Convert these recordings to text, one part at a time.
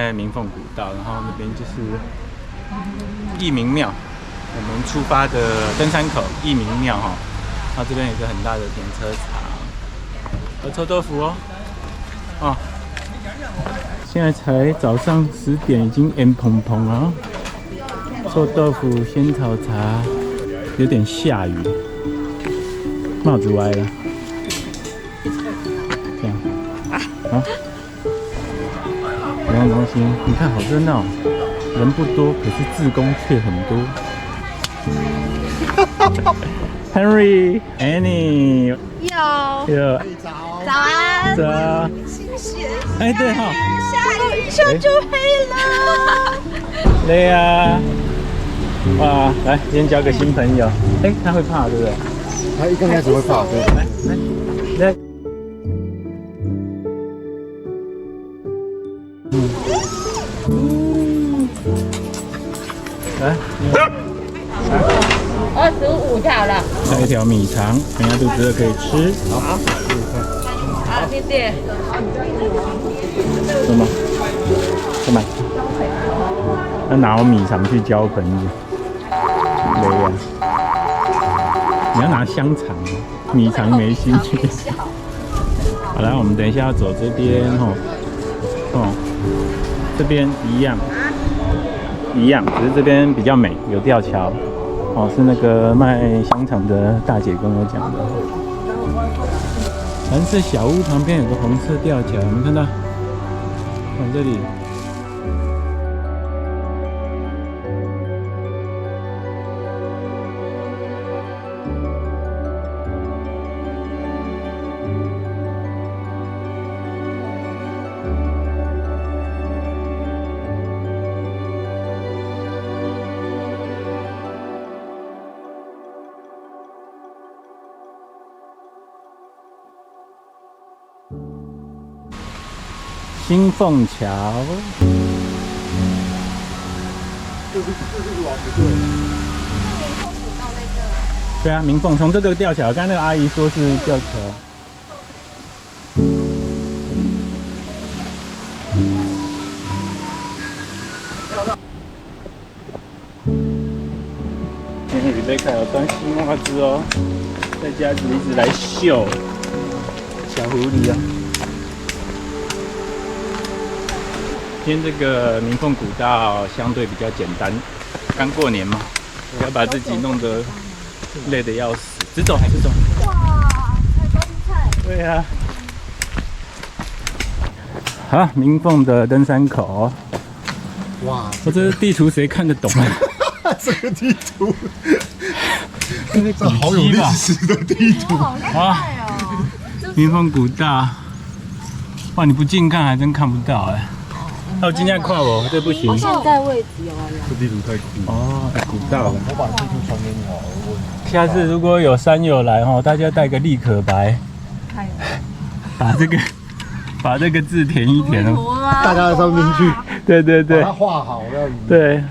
在明凤古道，然后那边就是义民庙，我们出发的登山口义民庙哈。然后这边有一个很大的停车场，有臭豆腐哦。现在才早上10点，已经烟蓬蓬了。臭豆腐、仙草茶，有点下雨，帽子歪了。这样，好。这样东西，你看好热闹，人不多，可是志工却很多。Henry、Annie， 有，早安，早，谢谢。哎对哈，下雨天就黑了。累啊！哇，来，今天交个新朋友。哎，他会怕对不对？他一刚开始会怕，对。来，来25条了。来一条米肠，人家肚子饿可以吃。好，谢谢。什么？干嘛？要拿我米肠去浇盆子，累啊！你要拿香肠，米肠没兴趣。好了，我们等一下要走这边这边一样，只是这边比较美，有吊桥。是那个卖香肠的大姐跟我讲的。蓝色小屋旁边有个红色吊桥，有没有看到？往这里。新凤桥，对啊，明凤从这个吊桥，刚才那个阿姨说是吊桥。今天Rebecca有穿新袜子哦，在家子一直来秀小狐狸啊。今天这个明凤古道相对比较简单，刚过年嘛，不要把自己弄得累得要死。直走还是走？哇，采高丽菜。对啊。好，明凤的登山口。哇，这地图谁看得懂啊？这个地图，这好有历史的地图。好厉害哦！明凤古道，哇，你不近看还真看不到哎。我今天跨我，这不行。现在位置有了。这地图太酷哦，古道了。我把地图传给你好了。下次如果有山友来大家带个立可白，把这个字填一填哦。大家在上面去。对对对。把它画好要。对。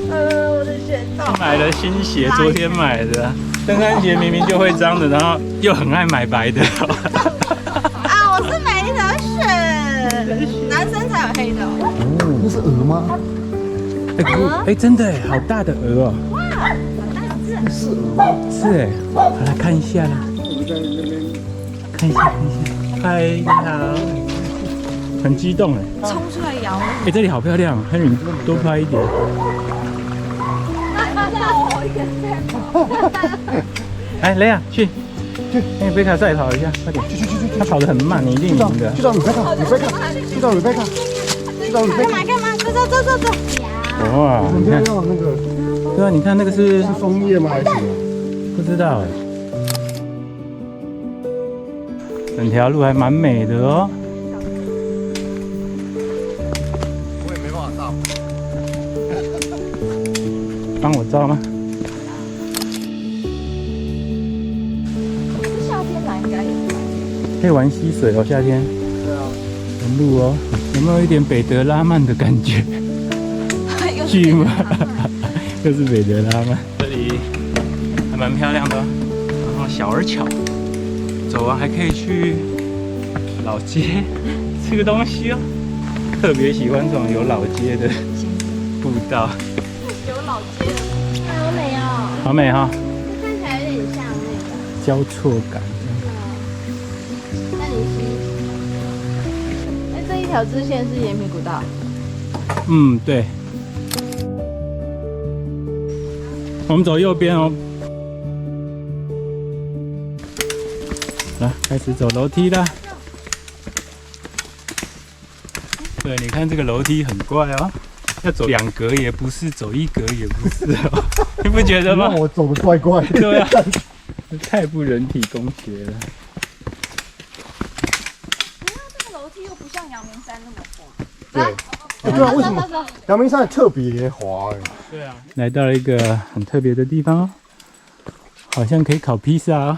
我的选到。买了新鞋，昨天买的。登山鞋明明就会脏的，然后又很爱买白的。啊，我是没得选，男生才有黑的。哦，那是鹅吗？哎，真的哎，好大的鹅哦。哇，好大只。是鹅吗？是哎，好来看一下啦。我在那边看一下。嗨，你好。很激动哎。冲出来摇。哎，这里好漂亮，Henry多拍一点。哎，雷亚，去，那个贝卡再跑一下，快点，去，他跑得很慢，你一定赢的。去找Rebecca，去找 Rebecca。干嘛？走。哇，你看要那个，对啊，你看那个是枫叶吗？还是什么？不知道哎。整条路还蛮美的哦。我也没办法照。帮我照吗？夏天来应该也可以玩溪水哦，夏天。对啊。沿路哦，有没有一点北德拉曼的感觉？去吗？又是北德拉曼，这里还蛮漂亮的哦。然后小儿桥，走完还可以去老街吃个东西哦。特别喜欢这种有老街的步道。有老街，好美哦。好美哈、这看起来有点像那个交错感。那你是？哎，这一条支线是延平古道。嗯，对。我们走右边哦。来，开始走楼梯啦。对，你看这个楼梯很怪哦，要走2格也不是，走1格也不是哦，你不觉得吗？我走的怪怪的。对啊，太不人体工学了。这个楼梯又不像阳明山那么滑。对，对啊，为什么阳明山特别滑？对啊，来到了一个很特别的地方哦，好像可以烤披萨哦。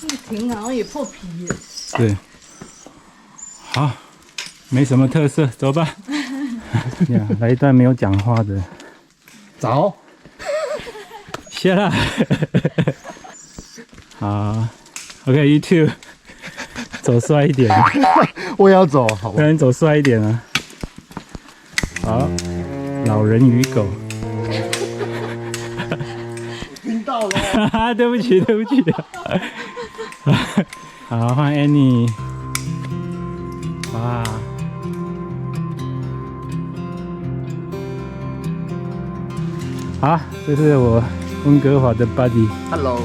这个亭好像也破皮耶。对，好，没什么特色，走吧。呀，来一段没有讲话的。走，谢啦。好 ，OK，you too， 走帅一点。我也要走，好吧不？然走帅一点啊。好，老人与狗。听到了。哈哈，对不起，对不起。好，换 Annie。哇，好，这是我温哥华的 buddy， Hello，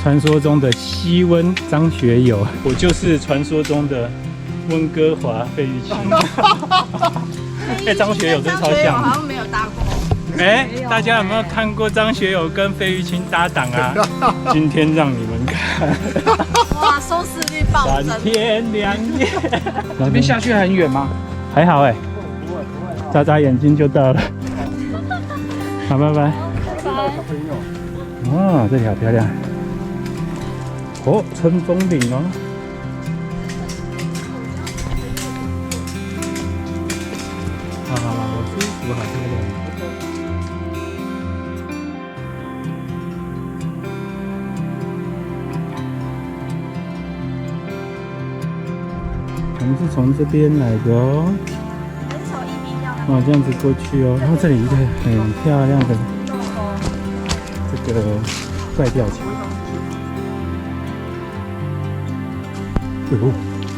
传说中的西温张学友，我就是传说中的温哥华费玉清。哎，张学友真超像。好像没有搭过。哎，大家有没有看过张学友跟费玉清搭档啊？今天让你们看。哇，收视率暴3增。天2夜。那边下去还很远吗？还好哎，眨眨眼睛就到了。好，拜拜。哦，这里好漂亮。哦，春风岭哦。好舒服，好漂亮。我们是从这边来的哦。哦，这样子过去哦，然后这里一个很漂亮的这个怪吊桥。哎呦，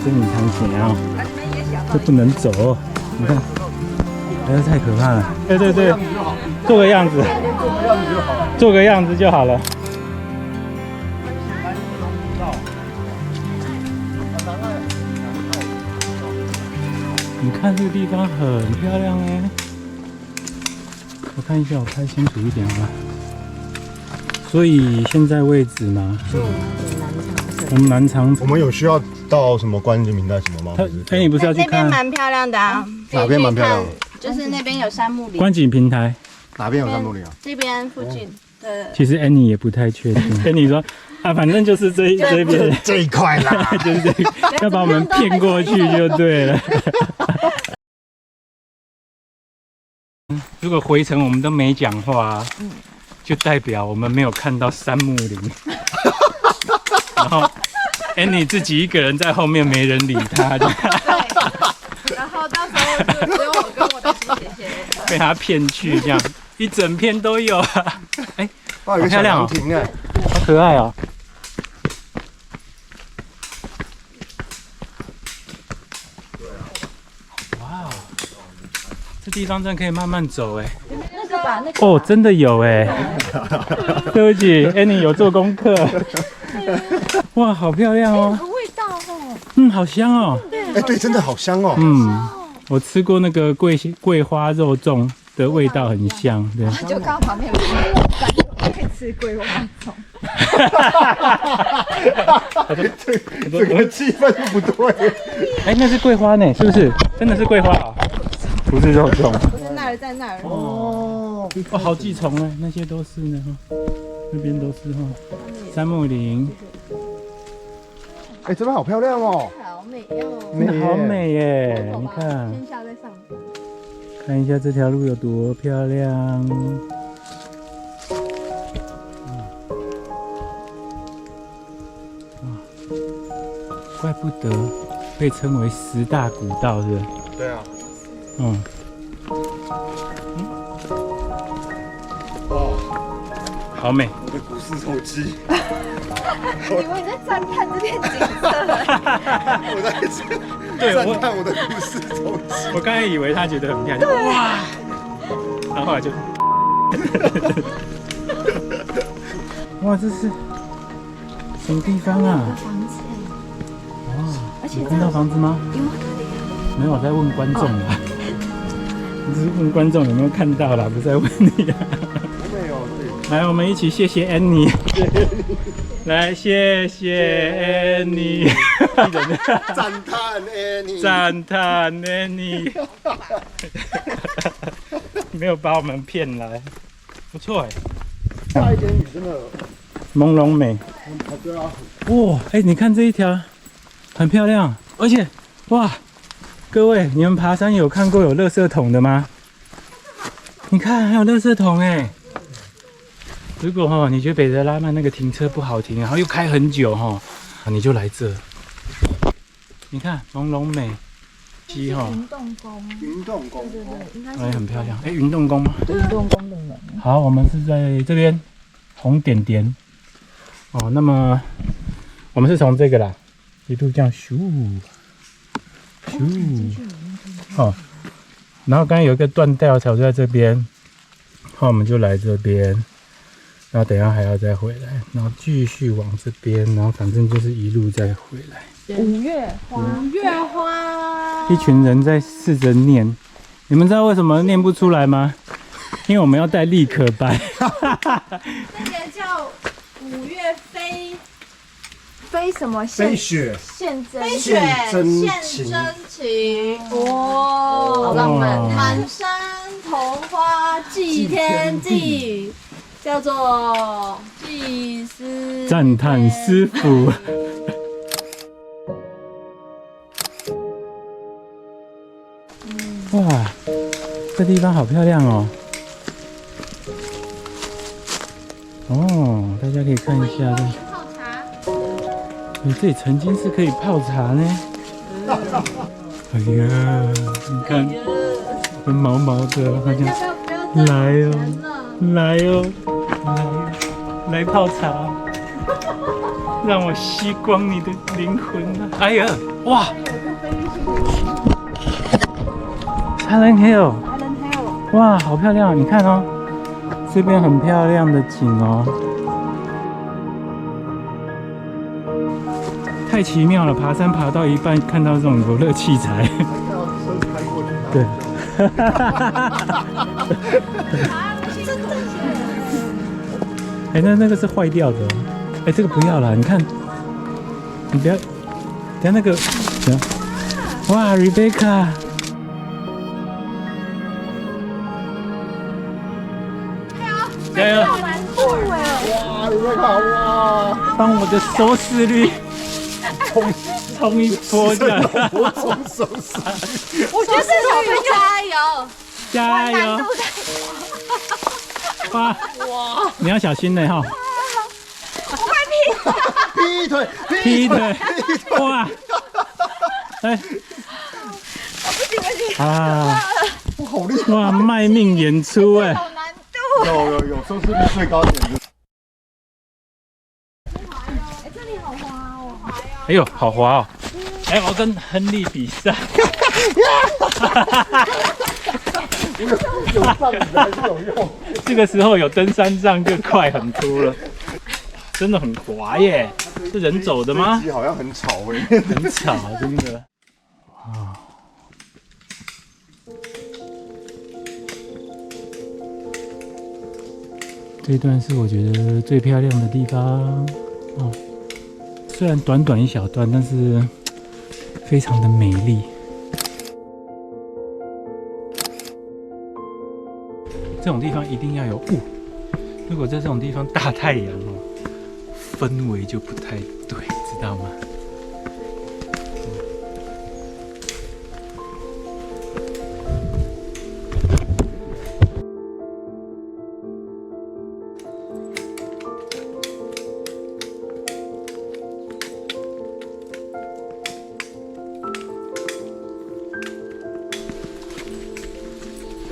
这隐藏起来哦，这不能走哦，你看，哎，太可怕了。对对对，做个样子，做个样子就好了。你看这个地方很漂亮哎，我看一下，我拍清楚一点好吧。所以现在位置嘛，我们南长，我们有需要到什么观景名单什么吗？哎，你不是要去那边看蛮漂亮的啊。哪边蛮漂亮的？就是那边有杉木林。观景平台？哪边有山木林啊？这边附近的。其实 Annie 也不太确定。Annie 说啊，反正就是这边，这一块啦，就是这个，要把我们骗过去就对了。如果回程我们都没讲话，就代表我们没有看到杉木林。然后 Annie 自己一个人在后面，没人理他，对。然后到时候就只有我跟我的新姐姐被他骗去，这样一整片都有啊。哎，哇，有个小凉亭哎，好可爱哦。哇，这地方真的可以慢慢走哎。那个吧，那个哦，真的有哎。对不起 ，Annie 有做功课。哇，好漂亮哦。有味道哦。嗯，好香哦。哎，对，真的好香哦。嗯，我吃过那个桂花肉粽的味道很像，对。就刚旁边有感觉我可以吃桂花粽。这个气氛就不对。哎，那是桂花呢，是不是？真的是桂花啊，不是肉粽。在那儿，在那儿。哦，哦，好几重哎，那些都是呢哈，那边都是哈，杉木林，哎，这边好漂亮哦。好美哟。真的好美耶！你看，天下在上。看一下这条路有多漂亮。怪不得被称为10大古道，是不是？对啊。嗯。哇，好美。我的股市手机。以为你在赞叹这片景色。我在对，赞叹我的股市手机。我刚才以为他觉得很漂亮，哇，然后后来就，哇，这是什么地方啊？房子哇，你看到房子吗？没有，我在问观众啦。你只是问观众有没有看到啦，不是在问你啊。我没有，对。来，我们一起谢谢 Annie。来，谢谢 Annie。赞叹 Annie。赞叹 Annie。没有把我们骗来，不错哎。下一点雨真的朦胧美。对啊。哇，哎，你看这一条很漂亮，而且哇，各位，你们爬山有看过有垃圾桶的吗？你看还有垃圾桶哎。如果你觉得北德拉曼那个停车不好停，然后又开很久你就来这。你看朦胧美溪云洞宫。云洞宫。对，应该哎，很漂亮。哎，云洞宫吗？云洞宫的门。好，我们是在这边红点点。哦，那么我们是从这个啦，一路这样咻咻。哦，然后刚刚有一个断吊桥就在这边，好，我们就来这边，然后等一下还要再回来，然后继续往这边，然后反正就是一路再回来。五月花。一群人在试着念，你们知道为什么念不出来吗？因为我们要带立可白。那个叫五月飞什么飞雪。现真现真情。哇，好浪漫！满山红花祭天地，叫做祭司。赞叹师傅。哇，这地方好漂亮哦！哦，大家可以看一下这。泡茶。你这里曾经是可以泡茶呢。哎呀，你看，很毛毛的，好像来哦，来哦，来泡茶，让我吸光你的灵魂啊！哎呀，哇！Silent Hill，哇，好漂亮！你看哦，这边很漂亮的景哦。太奇妙了！爬山爬到一半，看到这种游乐器材，对，哎，那个是坏掉的，哎，这个不要了，你看，你不要，等下那个，哇 ，Rebecca， 加油！哇，Rebecca，哇，帮我的收视率冲一波这样，我从手上。我觉得是小朋友加油，加油！哇，你要小心的哈！劈腿，劈腿！哇！哎，啊！哇，好厉害！哇，卖命演出哎！好难度。有收视率最高点的。哎，这里好滑哦。哎呦，好滑哦！哎，我跟亨利比赛。有上还是有用。这个时候有登山杖就快很多了，真的很滑耶！是人走的吗？好像很吵哎，很吵，真的。哇！这段是我觉得最漂亮的地方哦，虽然短短一小段，但是非常的美丽。这种地方一定要有雾，如果在这种地方大太阳哦，氛围就不太对，知道吗？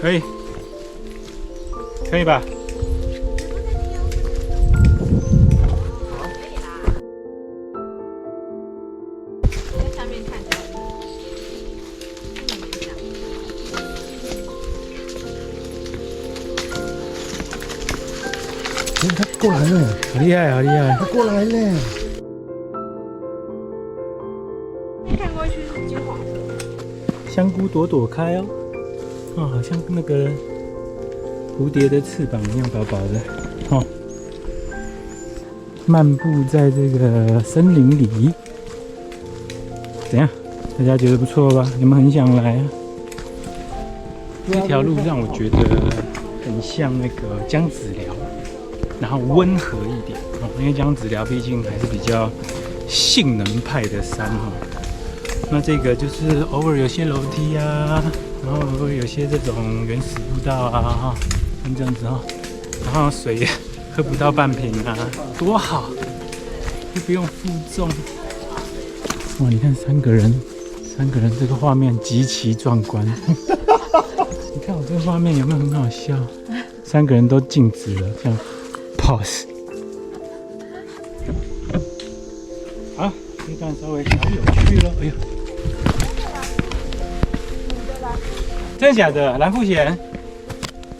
可以，可以吧？在下面看起来。他过来了，好厉害，好厉害！他过来了。看过去是金黄色。香菇朵朵开哦，哦，好像那个蝴蝶的翅膀一样薄薄的哦。漫步在这个森林里，怎样？大家觉得不错吧？你们很想来啊？这条路让我觉得很像那个姜子寮，然后温和一点哦，因为姜子寮毕竟还是比较性能派的山哦。那这个就是偶尔有些楼梯啊，然后偶尔有些这种原始步道啊，哈，像这样子哈，然后水也喝不到半瓶啊，多好，又不用负重。哇，你看三个人，这个画面极其壮观。你看我这个画面有没有很好笑？三个人都静止了，这样 pause。好，这段稍微小有趣了，哎呦。真的假的？蓝富贤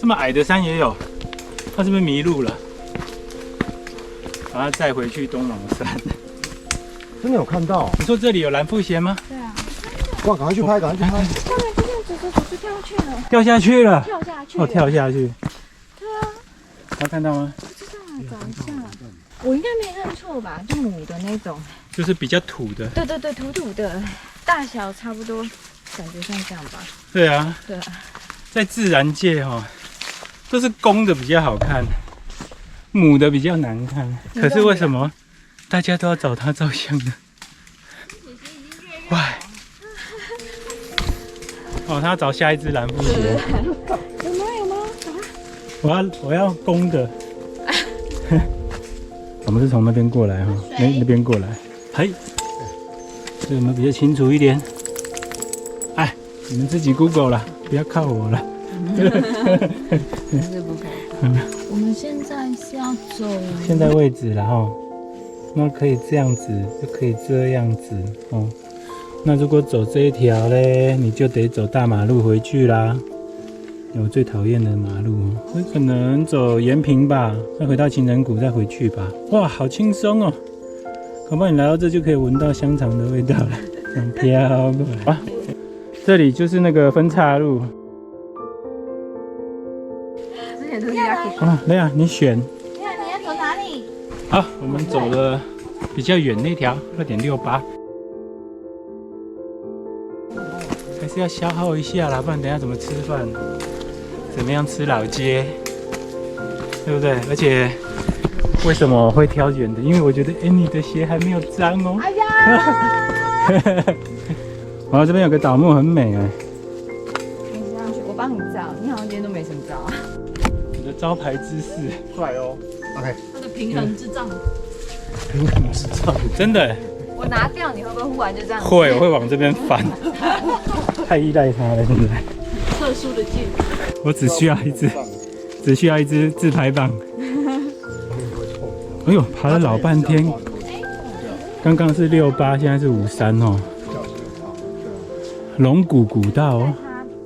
这么矮的山也有，他是不是迷路了？把他载回去东龙山。真的有看到？你说这里有蓝富贤吗？对啊。哇，赶快去拍，赶快去拍！下面走跳去了，掉下去了。跳下去。哦，跳下去。对啊。有看到吗？不知道啊，找一下。我应该没认错吧？就母的那种。就是比较土的。对对对，土土的，大小差不多，感觉像这样吧。对啊。对啊。在自然界哈，都是公的比较好看，母的比较难看。可是为什么大家都要找它照相呢？喂，哦，他要找下一只蓝富贤。有吗？我要公的。我们是从那边过来哈，那边过来。嘿，这有没有比较清楚一点？哎，你们自己 Google 啦，不要靠我了。我们现在是要走。现在位置然后，那可以这样子，就可以这样子哦。那如果走这一条嘞，你就得走大马路回去啦。我最讨厌的马路哦，我可能走延平吧，再回到情人谷再回去吧。哇，好轻松哦！搞不好你来到这就可以闻到香肠的味道了，很飘过来啊！这里就是那个分岔路。之前都是要啊，雷亚，你选。你要走哪里？好，我们走了比较远那条2.68，还是要消耗一下啦，不然等一下怎么吃饭？怎么样吃老街？对不对？而且为什么会挑远的？因为我觉得你的鞋还没有脏哦。哎呀！哇，这边有个倒木很美哎。你上去，我帮你照。你好像今天都没什么照啊。你的招牌姿势，快哦。OK。他的平衡之杖。平衡之杖。真的。我拿掉，你会不会忽然就这样？会，我会往这边翻。太依赖它了，现在。特殊的技能。我只需要一支自拍棒。哎呦，爬了老半天。刚刚是68，现在是53哦。龙骨古道哦。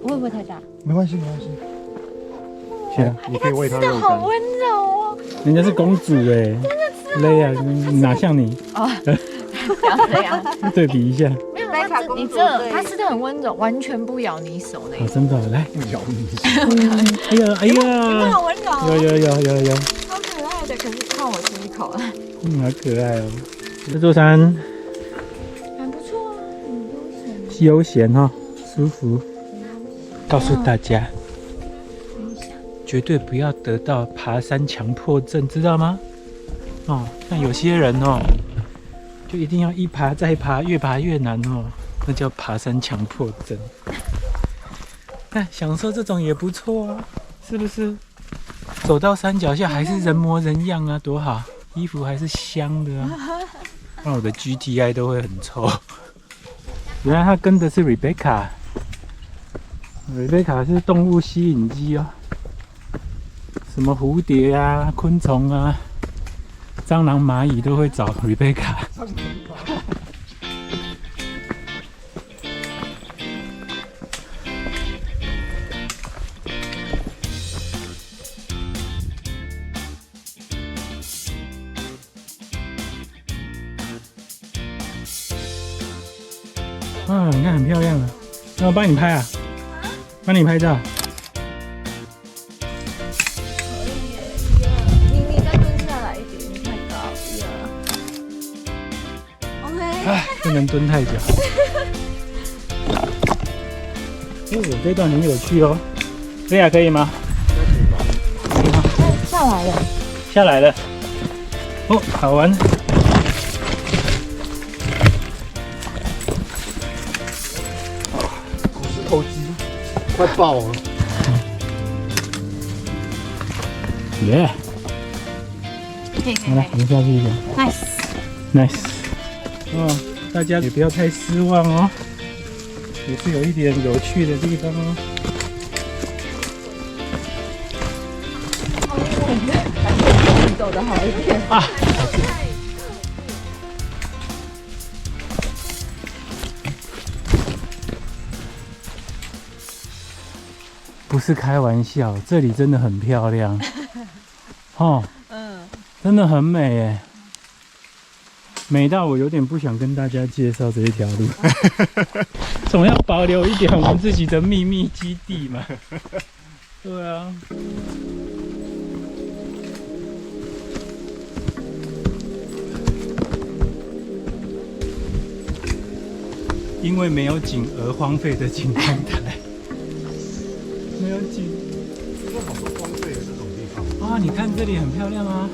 会不会太大？没关系，没关系。行，你可以喂它肉干。好温柔哦。人家是公主哎。累啊，哪像你？哦。不要这样。对比一下。没有，你它吃的很温柔，完全不咬你手那好，真的，来。不咬你。哎呀，哎呀。好温柔。有。好可爱的，可是看我吃一口了。好可爱哦。这座山很不错啊，很悠闲哈，舒服。告诉大家，绝对不要得到爬山强迫症，知道吗？哦，像有些人哦，就一定要一爬再爬，越爬越难哦，那叫爬山强迫症。但享受这种也不错啊，是不是？走到山脚下还是人模人样啊，多好，衣服还是香的啊。那我的 GTI 都会很臭。原来他跟的是 Rebecca。瑞贝卡是动物吸引机哦，什么蝴蝶啊、昆虫啊、蟑螂、蚂蚁都会找瑞贝卡。啊，你看很漂亮啊！那我帮你拍啊，帮你拍照。你再蹲下来一点，你太高了。OK。哎，不能蹲太久。哦，这段很有趣哦。瑞亚可以吗？可以吗？下来了。下来了。哦，好玩。口鸡快爆了！耶！可以好了，我们下去一点。 Nice。哦，大家也不要太失望哦，也是有一点有趣的地方哦。走得好一点啊！不是开玩笑，这里真的很漂亮，哦，真的很美耶，美到我有点不想跟大家介绍这一条路，总要保留一点我们自己的秘密基地嘛。对啊。因为没有景而荒废的景观台。没有景，有好多荒废的这种地方啊！你看这里很漂亮啊，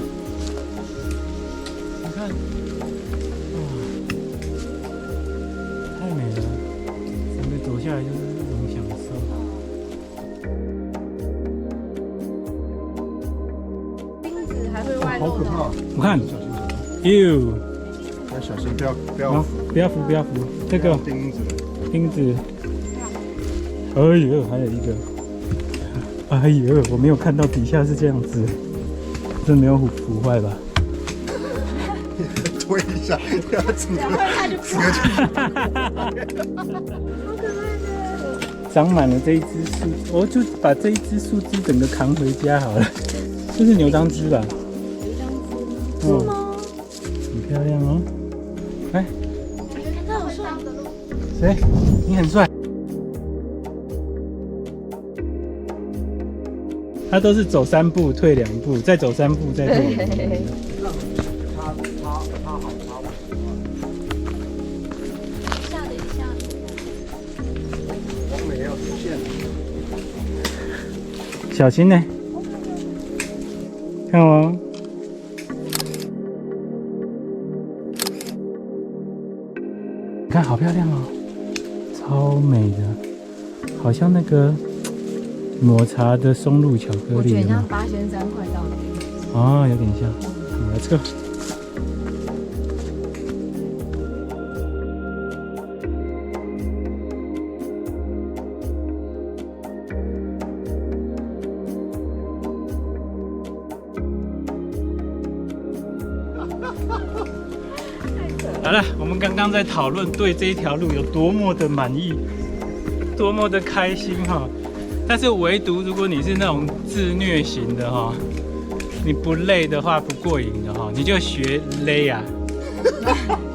你看，哇，太美了，整个走下来就是这种享受。钉子还会外露的。好可怕！我看小心小心，哟，要小心，不要啊，不要扶，不要扶，这个钉子。钉子，哎呦，还有一个。哎呦，我没有看到底下是这样子，这没有腐坏吧？推一下，不要整个长满了这一只树，我就把这一只树枝整个扛回家好了。这是牛樟枝吧？是吗？很漂亮哦。哎，那好帅。谁？你很帅。他都是走3步退2步，再走3步再退2步。下的一下。完美要出现。小心呢、看哦。你看，好漂亮哦，超美的，好像那个抹茶的松露巧克力。我觉得有没有像八仙山快到那边。哦，有点像。Let's go。好了，我们刚刚在讨论对这一条路有多么的满意，多么的开心哈。但是唯独如果你是那种自虐型的哈，你不累的话不过瘾的哈，你就学累啊，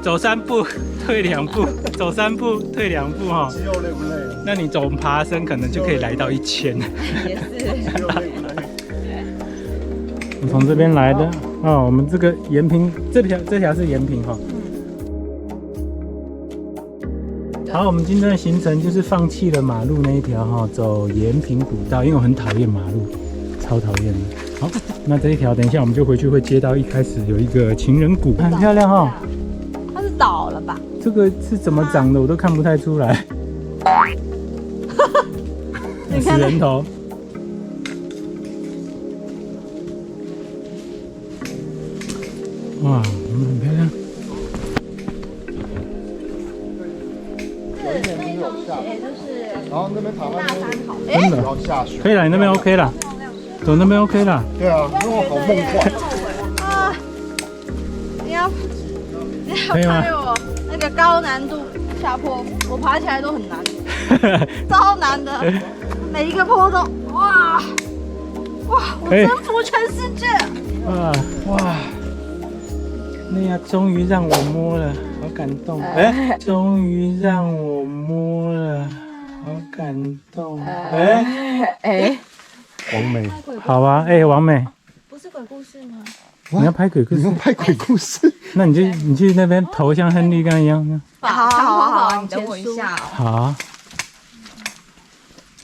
走3步退2步，走3步退2步哈。肌肉累不累？那你走爬升可能就可以来到1000。也是。肌肉累不累？我从这边来的哦，我们这个延平这条是延平哈。好，我们今天的行程就是放弃了马路那一条哈，走延平古道，因为我很讨厌马路，超讨厌的。好，那这一条等一下我们就回去会接到一开始有一个情人谷，很漂亮哈。它是倒了吧？这个是怎么长的我都看不太出来。死人头。哇，很漂亮。是那一栋下，就是然后那边台湾大三好。真的要下雪。可以啦，你那边 OK 啦，走那边 OK 啦。对啊，因为我好梦幻。啊！你要可以吗看我那个高难度下坡，我爬起来都很难，超难的，每一个坡都哇，我征服全世界！哇！那呀，终于让我摸了，好感动。终于让我摸了，好感动。王美，好啊，王美，不是鬼故事吗？你要拍鬼故事你要？拍鬼故事？那你去那边头像亨利刚一样。好，你等我一下。好啊，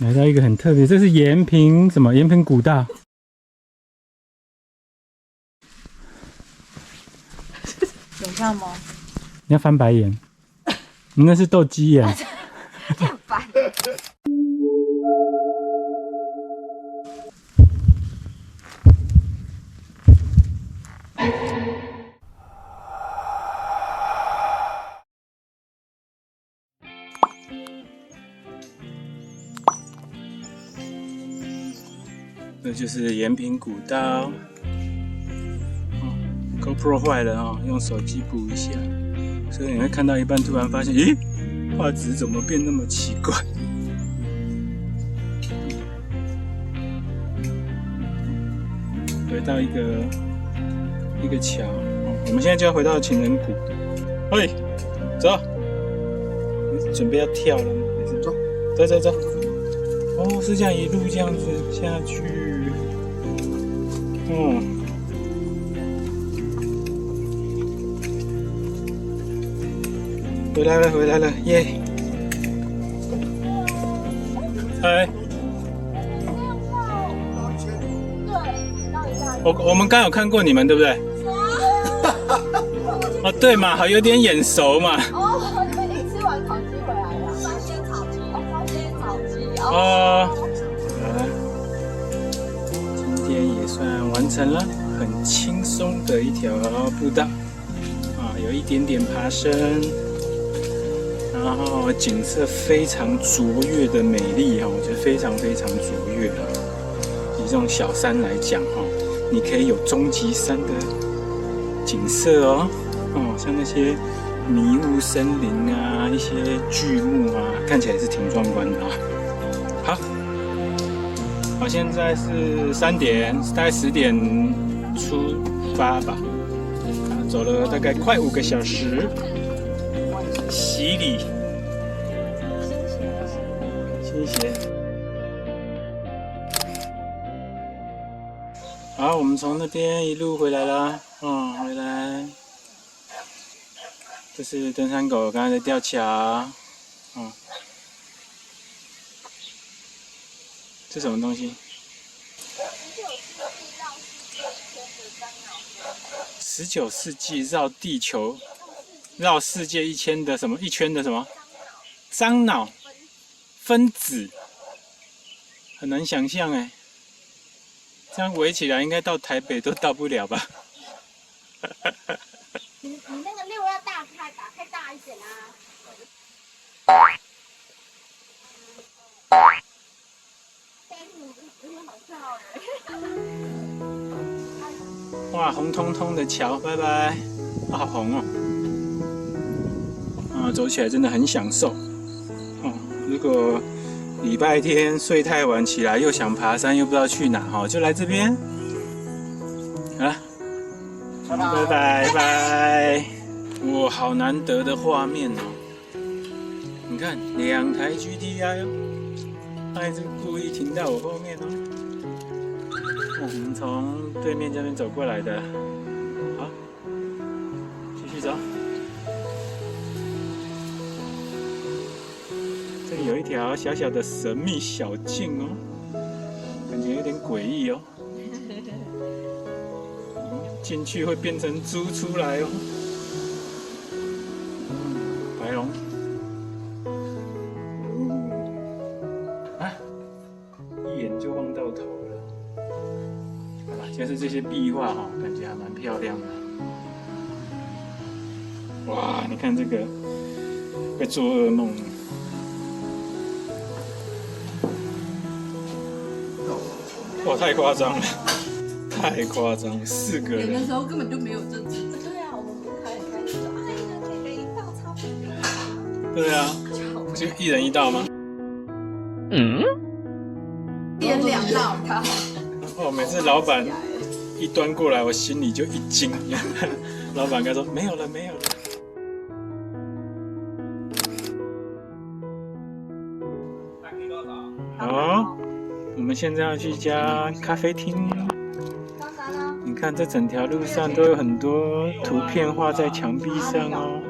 来到一个很特别，这是延平什么？延平古道。有看吗？你要翻白眼，你那是斗鸡眼。很烦。这就是延平古道。GoPro 坏了哦，用手机补一下，所以你会看到一半，突然发现，咦，画质怎么变那么奇怪？回到一个桥，我们现在就要回到情人谷。嘿，走，你准备要跳了吗？还是走。哦，是这样一路这样子下去。回来了，耶！嗨，我们刚有看过你们，对不对？哦，对嘛，好有点眼熟嘛。哦，你们已经吃完烤鸡回来了？酸鲜炒鸡。哦，好了，今天也算完成了，很轻松的一条步道有一点点爬升。然后景色非常卓越的美丽我觉得非常卓越以这种小山来讲你可以有终极山的景色像那些迷雾森林啊，一些巨木啊，看起来是挺壮观的好，现在是3点，大概10点出发吧，走了大概快5个小时。洗礼，新鞋。好，我们从那边一路回来啦。回来。这是登山狗刚才的吊桥。这什么东西？19世纪绕地球。绕世界1圈的什么1圈的什么樟脑分子，很难想象这样围起来应该到台北都到不了吧？你那个6要打开大一点哇，红彤彤的桥，拜拜，好红走起来真的很享受如果礼拜天睡太晚起来又想爬山又不知道去哪就来这边。好了，拜拜。哇，好难得的画面你看2台 GTI他还是故意停到我后面我们从对面这边走过来的。好，继续走。这里有一条小小的神秘小径感觉有点诡异进去会变成猪出来白龙。一眼就望到头了。好吧，就是这些壁画感觉还蛮漂亮的。哇，你看这个会做噩梦。哇，太夸张了，太夸张了，4个人。演的时候根本就没有政治。对啊，我们不是还很开心说，啊，一人可以给1道差不多。对啊，就1人1道吗？一人2道，他哦，每次老板一端过来，我心里就一惊。老板该说没有了，没有了。好，我们现在要去一家咖啡厅。你看，这整条路上都有很多图片画在墙壁上哦。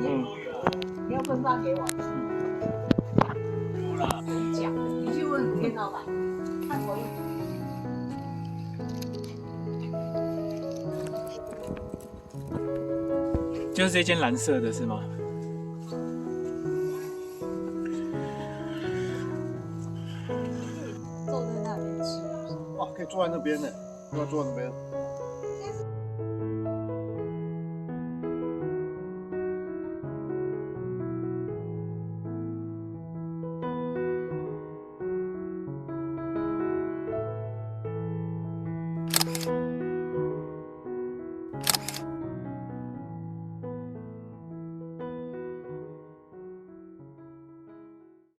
你要分发给我。讲，你去问店老板，看我。就是这间蓝色的是吗？坐在那边吃。哇，可以坐在那边呢，要不要坐在那边？